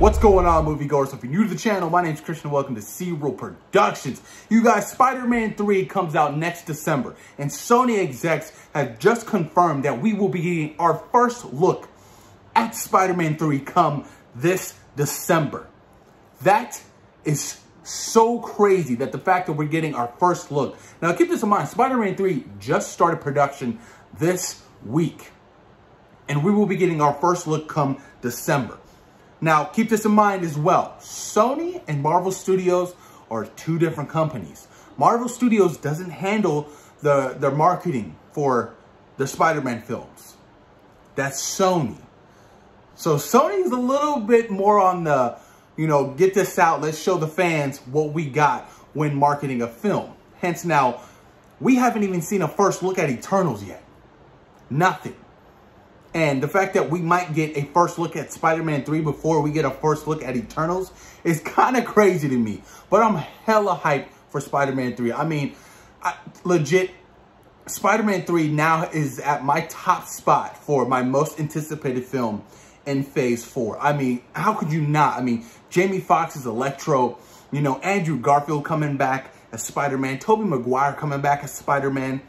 What's going on, moviegoers? So if you're new to the channel, my name's Christian. Welcome to C-Roll Productions. You guys, Spider-Man 3 comes out next December, and Sony execs have just confirmed that we will be getting our first look at Spider-Man 3 come this December. That is so crazy, that the fact that we're getting our first look. Now, keep this in mind, Spider-Man 3 just started production this week, and we will be getting our first look come December. Now, keep this in mind as well. Sony and Marvel Studios are two different companies. Marvel Studios doesn't handle their marketing for the Spider-Man films. That's Sony. So Sony is a little bit more on the, get this out, let's show the fans what we got when marketing a film. Hence now, we haven't even seen a first look at Eternals yet. Nothing. And the fact that we might get a first look at Spider-Man 3 before we get a first look at Eternals is kind of crazy to me. But I'm hella hyped for Spider-Man 3. I mean, legit, Spider-Man 3 now is at my top spot for my most anticipated film in Phase 4. I mean, how could you not? I mean, Jamie Foxx is Electro, Andrew Garfield coming back as Spider-Man, Tobey Maguire coming back as Spider-Man.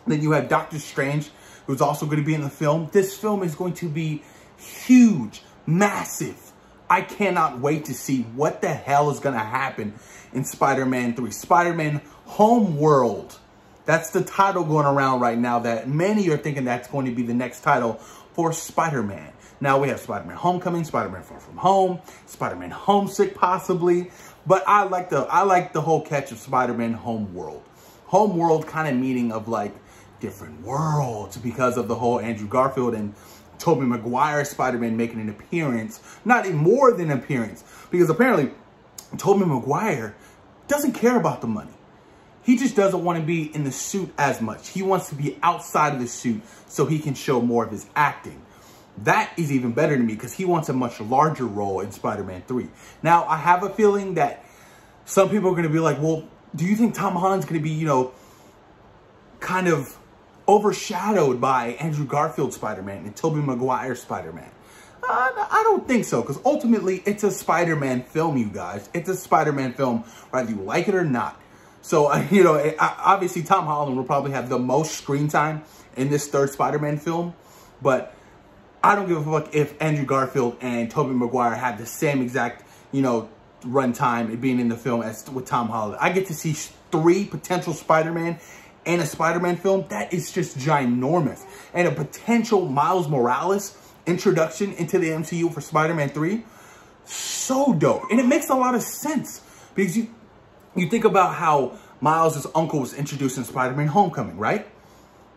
Then you have Doctor Strange, who's also going to be in the film. This film is going to be huge, massive. I cannot wait to see what the hell is going to happen in Spider-Man 3. Spider-Man Homeworld. That's the title going around right now that many are thinking that's going to be the next title for Spider-Man. Now we have Spider-Man Homecoming, Spider-Man Far From Home, Spider-Man Homesick possibly. But I like the whole catch of Spider-Man Homeworld. Homeworld kind of meaning of like different worlds, because of the whole Andrew Garfield and Tobey Maguire Spider-Man making an appearance. Not even more than an appearance, because apparently Tobey Maguire doesn't care about the money. He just doesn't want to be in the suit as much. He wants to be outside of the suit so he can show more of his acting. That is even better to me, because he wants a much larger role in Spider-Man 3. Now, I have a feeling that some people are going to be like, well, do you think Tom Holland's going to be, kind of overshadowed by Andrew Garfield Spider-Man and Tobey Maguire Spider-Man? I don't think so, because ultimately it's a Spider-Man film, you guys. It's a Spider-Man film, whether you like it or not. So, obviously Tom Holland will probably have the most screen time in this third Spider-Man film, but I don't give a fuck if Andrew Garfield and Tobey Maguire have the same exact, run time and being in the film as with Tom Holland. I get to see 3 potential Spider-Man and a Spider-Man film. That is just ginormous. And a potential Miles Morales introduction into the MCU for Spider-Man 3, so dope. And it makes a lot of sense, because you think about how Miles' uncle was introduced in Spider-Man Homecoming, right?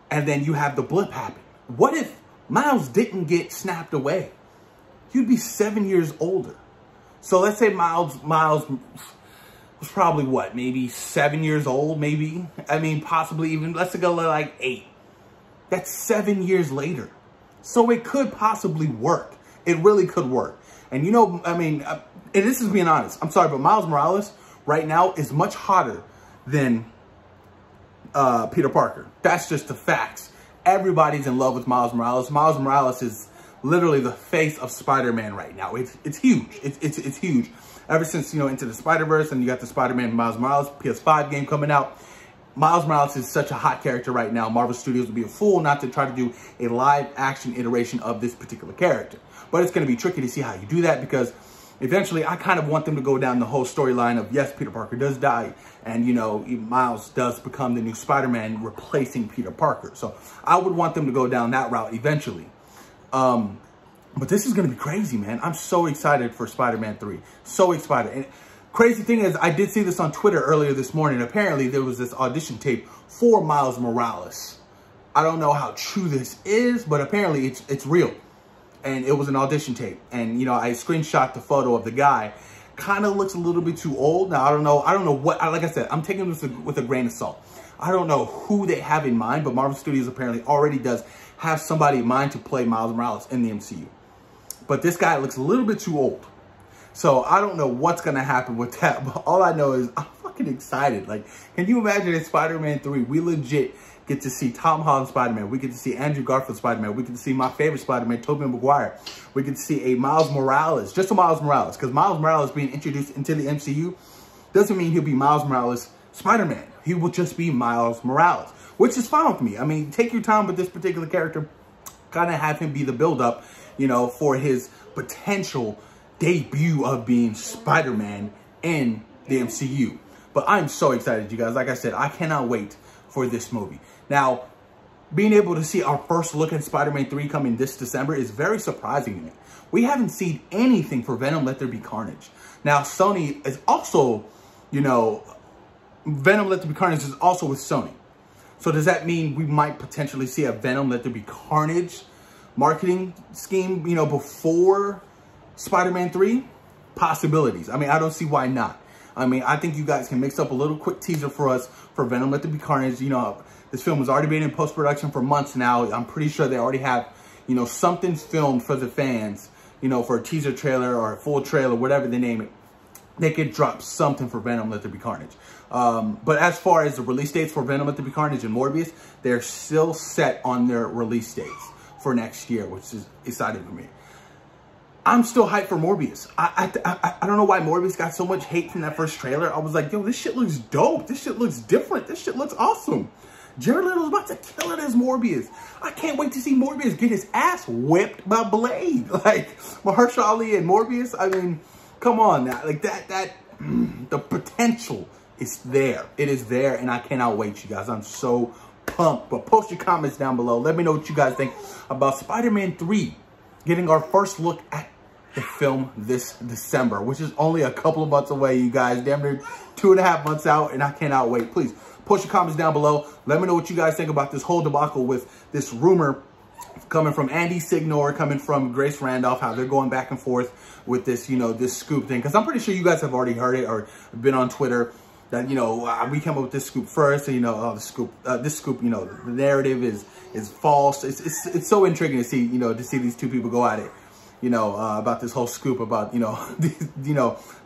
And then you have the blip happen. What if Miles didn't get snapped away? He'd be 7 years older. So let's say Miles was probably what, maybe 7 years old, maybe? I mean, possibly even, let's go like 8. That's 7 years later. So it could possibly work. It really could work. And and this is being honest, I'm sorry, but Miles Morales right now is much hotter than Peter Parker. That's just the facts. Everybody's in love with Miles Morales. Miles Morales is literally the face of Spider-Man right now. It's huge. It's huge. Ever since, Into the Spider-Verse, and you got the Spider-Man Miles Morales PS5 game coming out, Miles Morales is such a hot character right now. Marvel Studios would be a fool not to try to do a live action iteration of this particular character. But it's going to be tricky to see how you do that, because eventually I kind of want them to go down the whole storyline of, yes, Peter Parker does die, and, Miles does become the new Spider-Man replacing Peter Parker. So I would want them to go down that route eventually. But this is going to be crazy, man. I'm so excited for Spider-Man 3. So excited. And crazy thing is, I did see this on Twitter earlier this morning. Apparently, there was this audition tape for Miles Morales. I don't know how true this is, but apparently it's real. And it was an audition tape. And, I screenshot the photo of the guy. Kind of looks a little bit too old. Now, I don't know what, like I said, I'm taking this with a grain of salt. I don't know who they have in mind, but Marvel Studios apparently already does have somebody in mind to play Miles Morales in the MCU. But this guy looks a little bit too old. So I don't know what's going to happen with that. But all I know is I'm fucking excited. Like, can you imagine in Spider-Man 3, we legit get to see Tom Holland Spider-Man. We get to see Andrew Garfield Spider-Man. We get to see my favorite Spider-Man, Tobey Maguire. We get to see a Miles Morales, just a Miles Morales, because Miles Morales being introduced into the MCU doesn't mean he'll be Miles Morales Spider-Man. He will just be Miles Morales, which is fine with me. I mean, take your time with this particular character. Kind of have him be the build-up, you know, for his potential debut of being Spider-Man in the MCU. But I'm so excited, you guys. Like I said, I cannot wait for this movie. Now, being able to see our first look at Spider-Man 3 coming this December is very surprising to me. We haven't seen anything for Venom Let There Be Carnage. Now, Sony is also, you know, Venom Let There Be Carnage is also with Sony. So does that mean we might potentially see a Venom Let There Be Carnage marketing scheme, you know, before Spider-Man 3? Possibilities. I mean, I don't see why not. I mean, I think you guys can mix up a little quick teaser for us for Venom Let There Be Carnage. You know, this film has already been in post-production for months now. I'm pretty sure they already have, you know, something filmed for the fans, you know, for a teaser trailer or a full trailer, whatever they name it. They could drop something for Venom Let There Be Carnage. But as far as the release dates for Venom Let There Be Carnage and Morbius, they're still set on their release dates for next year, which is exciting for me. I'm still hyped for Morbius. I don't know why Morbius got so much hate from that first trailer. I was like, yo, this shit looks dope. This shit looks different. This shit looks awesome. Jared Leto's about to kill it as Morbius. I can't wait to see Morbius get his ass whipped by Blade. Like, Mahershala Ali and Morbius, I mean, come on now. Like, the potential is there. It is there, and I cannot wait, you guys. I'm so pumped. But post your comments down below. Let me know what you guys think about Spider-Man 3 getting our first look at the film this December, which is only a couple of months away, you guys. Damn near 2.5 months out, and I cannot wait. Please post your comments down below. Let me know what you guys think about this whole debacle with this rumor coming from Andy Signor, coming from Grace Randolph, how they're going back and forth with this, you know, this scoop thing. Because I'm pretty sure you guys have already heard it or been on Twitter that, you know, we came up with this scoop first, and, you know, this scoop, you know, the narrative is false. It's so intriguing to see, you know, to see these two people go at it. You know, about this whole scoop about, you know,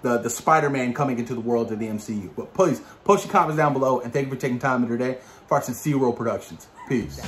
the Spider-Man coming into the world of the MCU. But please, post your comments down below, and thank you for taking time in your day. Fox and SeaWorld Productions. Peace.